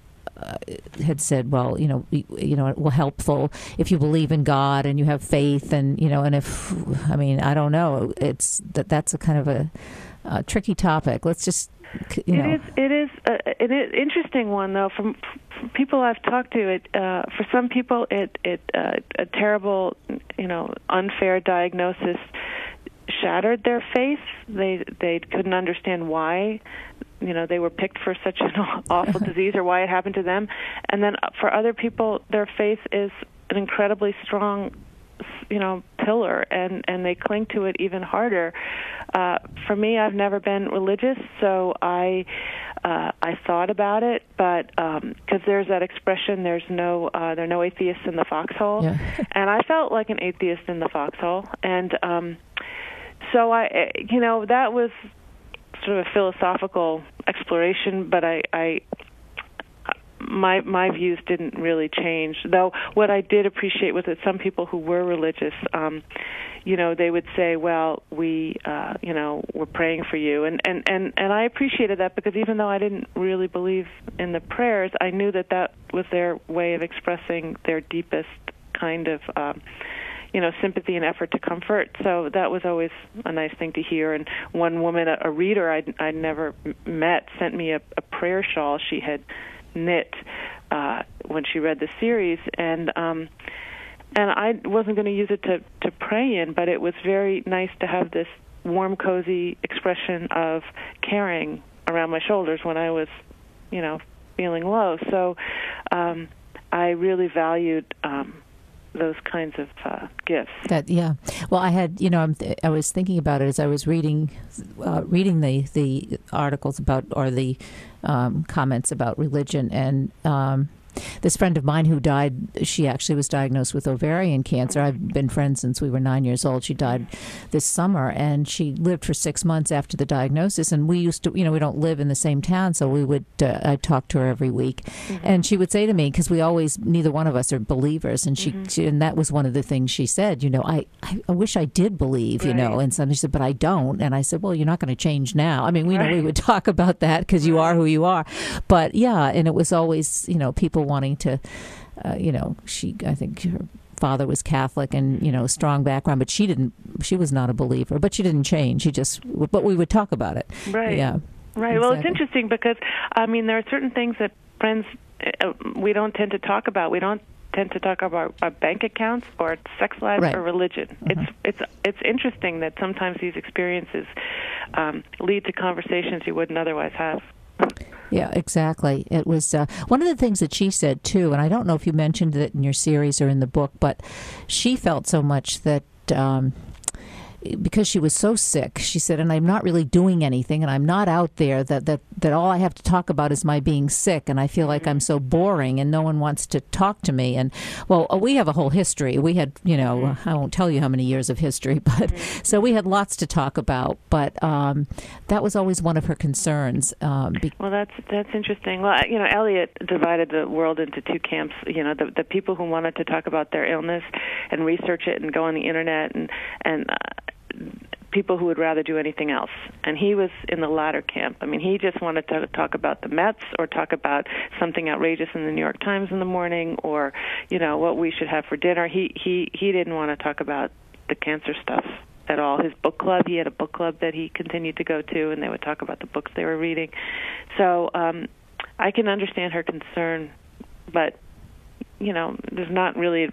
had said, well, it will helpful if you believe in God and you have faith, and and if, I don't know, it's that's a kind of a tricky topic. Let's just. It is an interesting one, though. From people I've talked to, for some people, a terrible, unfair diagnosis shattered their faith. They couldn't understand why, they were picked for such an awful disease or why it happened to them. And then for other people, their faith is an incredibly strong, pillar, and they cling to it even harder. For me, I've never been religious, so I thought about it, but because there's that expression, there are no atheists in the foxhole, and I felt like an atheist in the foxhole, and so that was sort of a philosophical exploration, but my views didn't really change. Though what I did appreciate was that some people who were religious, they would say, "Well, we're praying for you," and I appreciated that, because even though I didn't really believe in the prayers, I knew that was their way of expressing their deepest kind of sympathy and effort to comfort. So that was always a nice thing to hear. And one woman, a reader I'd never met, sent me a prayer shawl she had knit when she read the series, and I wasn't going to use it to pray in, but it was very nice to have this warm, cozy expression of caring around my shoulders when I was, feeling low. So I really valued those kinds of gifts. Well, I had, I was thinking about it as I was reading the articles about, or the comments about religion, and this friend of mine who died, she actually was diagnosed with ovarian cancer. I've been friends since we were 9 years old. She died this summer, and she lived for 6 months after the diagnosis. And we used to, we don't live in the same town, so we would, I'd talk to her every week. And she would say to me, because we always, neither one of us are believers, and she and that was one of the things she said, I wish I did believe, and somebody said, but I don't. And I said, well, you're not going to change now. I mean, we would talk about that because you are who you are. But and it was always, people wanting to, I think her father was Catholic and, strong background, but she was not a believer, but she didn't change. But we would talk about it. Right. Yeah. Right. Exactly. Well, it's interesting because, there are certain things that friends, we don't tend to talk about. We don't tend to talk about our bank accounts or sex lives or religion. It's interesting that sometimes these experiences lead to conversations you wouldn't otherwise have. Yeah, exactly. It was one of the things that she said, too, and I don't know if you mentioned it in your series or in the book, but she felt so much that because she was so sick, she said, and I'm not really doing anything, and I'm not out there, that all I have to talk about is my being sick, and I feel like I'm so boring, and no one wants to talk to me. And, well, we have a whole history. We had, I won't tell you how many years of history, but so we had lots to talk about, but that was always one of her concerns. Well, that's interesting. Well, Elliot divided the world into two camps, the people who wanted to talk about their illness and research it and go on the internet, and people who would rather do anything else. And he was in the latter camp. I mean, he just wanted to talk about the Mets or talk about something outrageous in the New York Times in the morning, or, what we should have for dinner. He didn't want to talk about the cancer stuff at all. His book club, he had a book club that he continued to go to, and they would talk about the books they were reading. So I can understand her concern, but, there's not really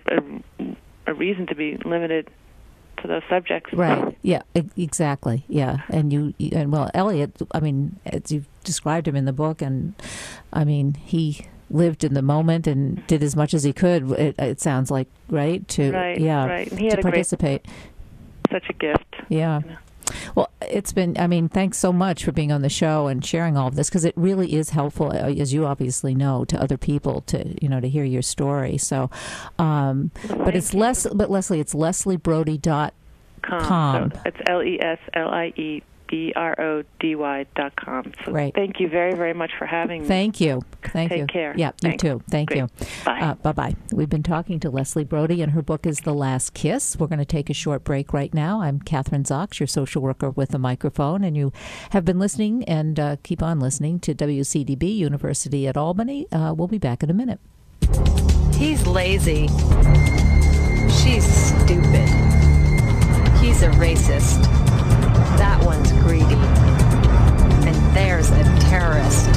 a reason to be limited to those subjects. Right. Yeah, exactly. Yeah. And Elliot, I mean, as you've described him in the book, and I mean, he lived in the moment and did as much as he could, it sounds like, right? Right. And he had to participate. such a gift. Yeah. Well, it's been, thanks so much for being on the show and sharing all of this, because it really is helpful, as you obviously know, to other people to hear your story. So, but Leslie, it's lesliebrody.com. So it's LESLIEBRODY.com. So right. Thank you very, very much for having me. Thank you. Take care. Yeah, Thanks. you too. Thank Great. you. Bye. Bye-bye. We've been talking to Leslie Brody, and her book is The Last Kiss. We're going to take a short break right now. I'm Kathryn Zox, your social worker with a microphone, and you have been listening and keep on listening to WCDB, University at Albany. We'll be back in a minute. He's lazy. She's stupid. He's a racist. That one's greedy. And there's a terrorist.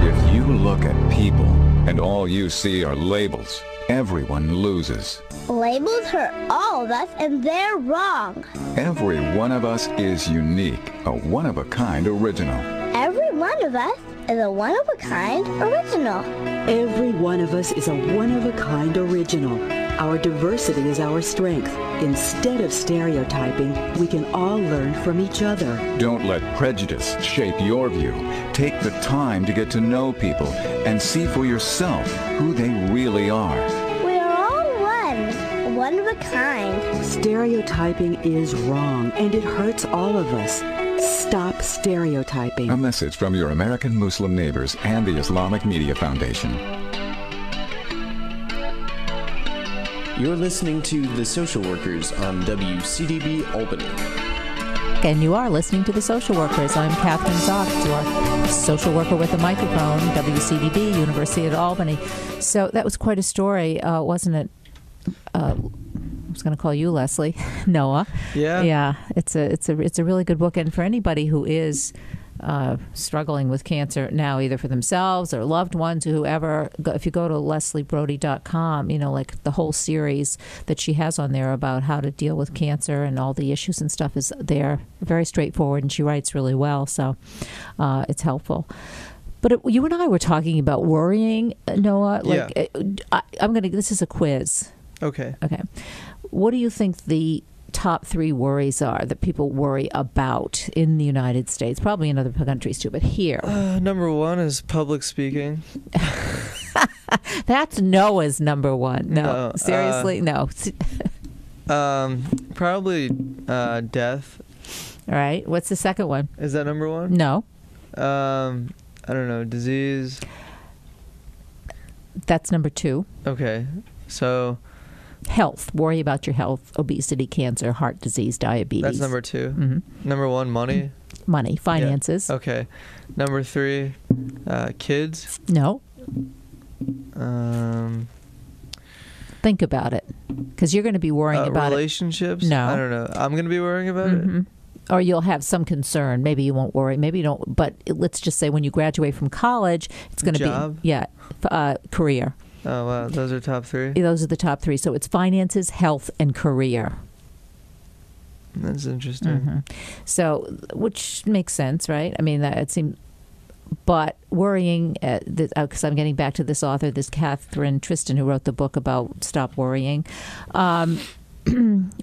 If you look at people and all you see are labels, everyone loses. Labels hurt all of us, and they're wrong. Every one of us is unique, a one-of-a-kind original. Every one of us is a one-of-a-kind original. Every one of us is a one-of-a-kind original. Our diversity is our strength. Instead of stereotyping, we can all learn from each other. Don't let prejudice shape your view. Take the time to get to know people and see for yourself who they really are. We are all one of a kind. Stereotyping is wrong, and it hurts all of us. Stop stereotyping. A message from your American Muslim neighbors and the Islamic Media Foundation. You're listening to The Social Workers on WCDB Albany. And you are listening to The Social Workers. I'm Kathryn Zox, your social worker with a microphone, WCDB, University at Albany. So that was quite a story, wasn't it? I was going to call you Leslie, Noah. Yeah. Yeah, it's a really good book, and for anybody who is struggling with cancer now, either for themselves or loved ones or whoever, if you go to lesliebrody.com, like the whole series that she has on there about how to deal with cancer and all the issues and stuff is there. Very straightforward, and she writes really well, so it's helpful. But you and I were talking about worrying, Noah. This is a quiz. Okay. What do you think the top 3 worries are that people worry about in the United States? Probably in other countries too, but here. Number 1 is public speaking. That's Noah's number 1. No, seriously, no. Probably death. All right. What's the second one? Is that number 1? No. I don't know. Disease. That's number 2. Okay. So health. Worry about your health. Obesity, cancer, heart disease, diabetes. That's number 2. Mm-hmm. Number 1, money. Money, finances. Yeah. Okay. Number 3, kids. No. Think about it, because you're going to be worrying about relationships. No, I don't know. I'm going to be worrying about it. Or you'll have some concern. Maybe you won't worry. Maybe you don't. But let's just say when you graduate from college, it's going to be career. Oh, wow. Those are top 3? Those are the top 3. So it's finances, health, and career. That's interesting. Mm-hmm. So, which makes sense, right? I mean, it seems. But worrying, because I'm getting back to this author, this Kathryn Tristan, who wrote the book about Stop Worrying.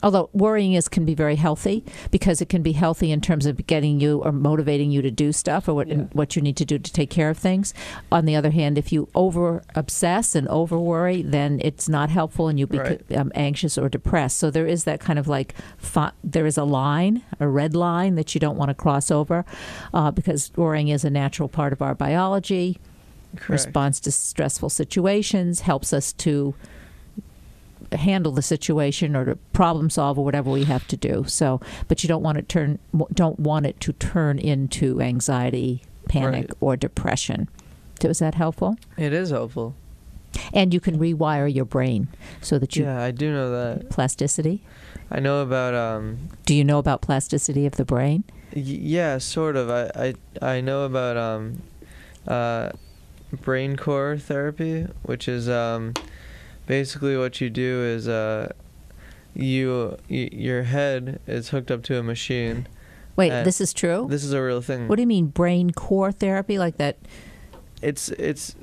Although worrying can be very healthy, because it can be healthy in terms of getting you or motivating you to do stuff or what you need to do to take care of things. On the other hand, if you over obsess and over worry, then it's not helpful, and you become anxious or depressed. So there is that kind of there is a red line that you don't want to cross over, because worrying is a natural part of our biology. Correct. Response to stressful situations, helps us to handle the situation or to problem solve or whatever we have to do. So, but you don't want it to turn into anxiety, panic, or depression. So is that helpful? It is helpful. And you can rewire your brain so that you... Yeah, I do know that. Plasticity? I know about... Do you know about plasticity of the brain? Yeah, sort of. I know about brain core therapy, which is... basically what you do is your head is hooked up to a machine. Wait, this is true? This is a real thing. What do you mean, brain core therapy, like that? It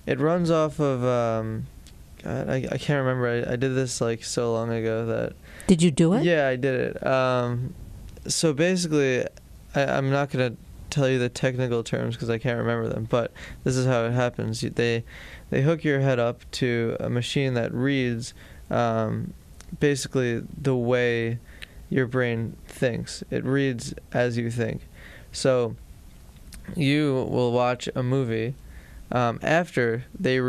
runs off of God, I can't remember. I did this like so long ago that. Did you do it? Yeah, I did it. So basically, I'm not gonna tell you the technical terms because I can't remember them. But this is how it happens. They hook your head up to a machine that reads basically the way your brain thinks. It reads as you think. So you will watch a movie. After they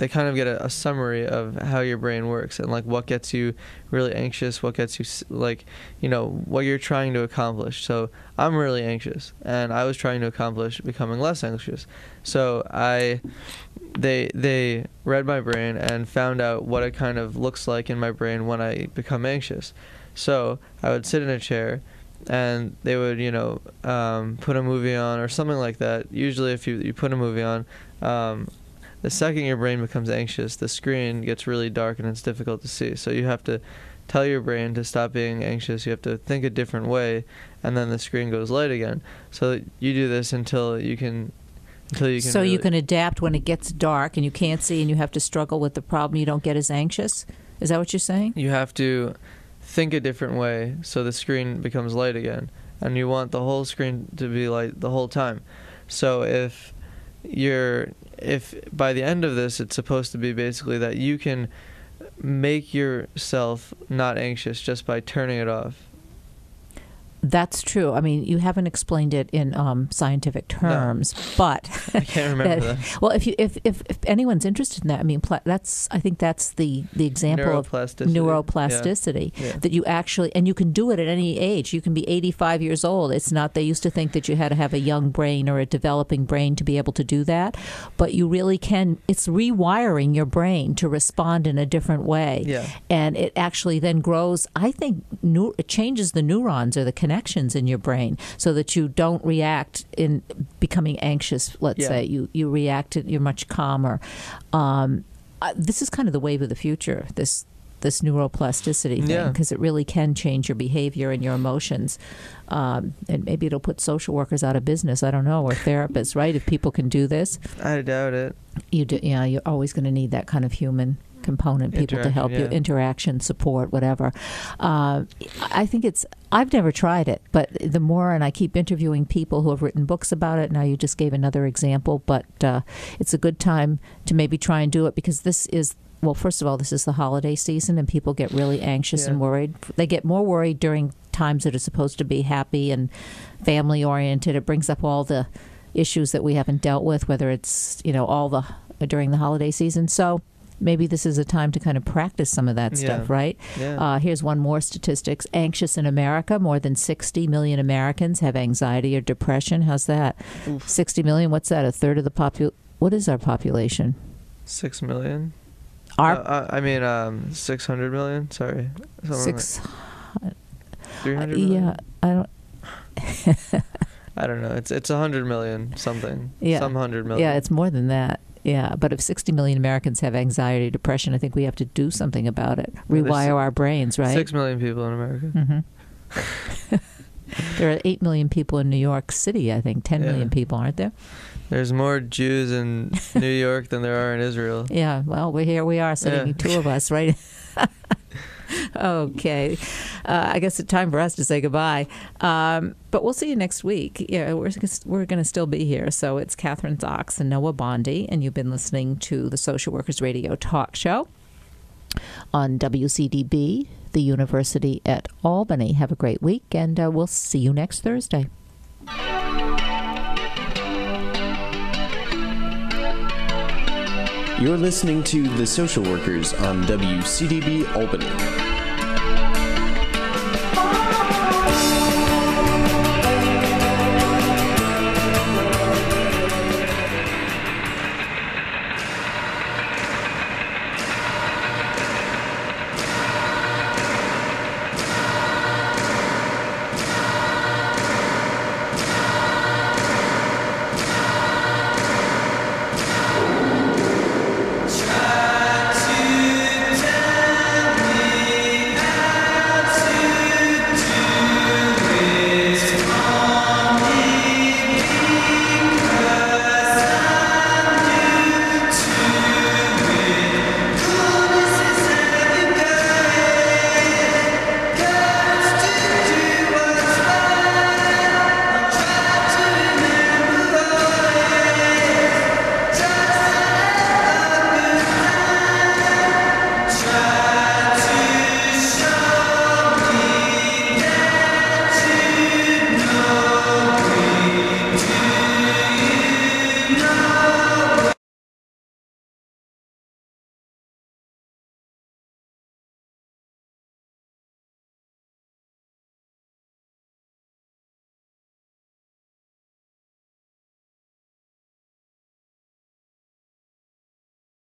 kind of get a summary of how your brain works and like what gets you really anxious, what gets you like, what you're trying to accomplish. So I'm really anxious, and I was trying to accomplish becoming less anxious. So they read my brain and found out what it kind of looks like in my brain when I become anxious. So I would sit in a chair, and they would, put a movie on or something like that. Usually if you put a movie on, the second your brain becomes anxious, the screen gets really dark and it's difficult to see. So you have to tell your brain to stop being anxious. You have to think a different way, and then the screen goes light again. So you do this until you can So really, you can adapt when it gets dark and you can't see and you have to struggle with the problem. You don't get as anxious? Is that what you're saying? You have to think a different way so the screen becomes light again, and you want the whole screen to be light the whole time. So if by the end of this it's supposed to be basically that you can make yourself not anxious just by turning it off. That's true. I mean, you haven't explained it in scientific terms, but I can't remember that. Well, if anyone's interested in that, I mean, I think that's the example of neuroplasticity. Yeah. That you actually, and you can do it at any age. You can be 85 years old. It's not, they used to think that you had to have a young brain or a developing brain to be able to do that, but you really can. It's rewiring your brain to respond in a different way. Yeah. And it actually then grows. I think it changes the neurons or the connections in your brain so that you don't react in becoming anxious. Let's say you react, you're much calmer. This is kind of the wave of the future, this neuroplasticity thing, because it really can change your behavior and your emotions. And maybe it'll put social workers out of business. I don't know, or therapists, right? If people can do this. I doubt it. You're always going to need that kind of human component, people to help you, interaction, support, whatever. I think I've never tried it, but the more, and I keep interviewing people who have written books about it. Now you just gave another example, but it's a good time to maybe try and do it, because this is, well, first of all, this is the holiday season and people get really anxious and worried. They get more worried during times that are supposed to be happy and family oriented. It brings up all the issues that we haven't dealt with, whether it's, during the holiday season. So maybe this is a time to kind of practice some of that stuff, right? Yeah. Here's one more statistics. Anxious in America. More than 60 million Americans have anxiety or depression. How's that? Oof. 60 million? What's that? A third of the What is our population? 6 million? 600 million? Sorry. 300 million? Yeah, I don't... I don't know. It's 100 million something. Yeah. Some 100 million. Yeah, it's more than that. Yeah, but if 60 million Americans have anxiety, depression, I think we have to do something about it. Rewire our brains, right? 6 million people in America. Mm-hmm. There are 8 million people in New York City, I think. 10 million people, aren't there? There's more Jews in New York than there are in Israel. Yeah, well, here we are sitting, two of us, right? Okay. I guess it's time for us to say goodbye. But we'll see you next week. Yeah, we're going to still be here. So it's Kathryn Zox and Noah Bondi, and you've been listening to the Social Workers Radio Talk Show on WCDB, the University at Albany. Have a great week, and we'll see you next Thursday. You're listening to The Social Workers on WCDB Albany.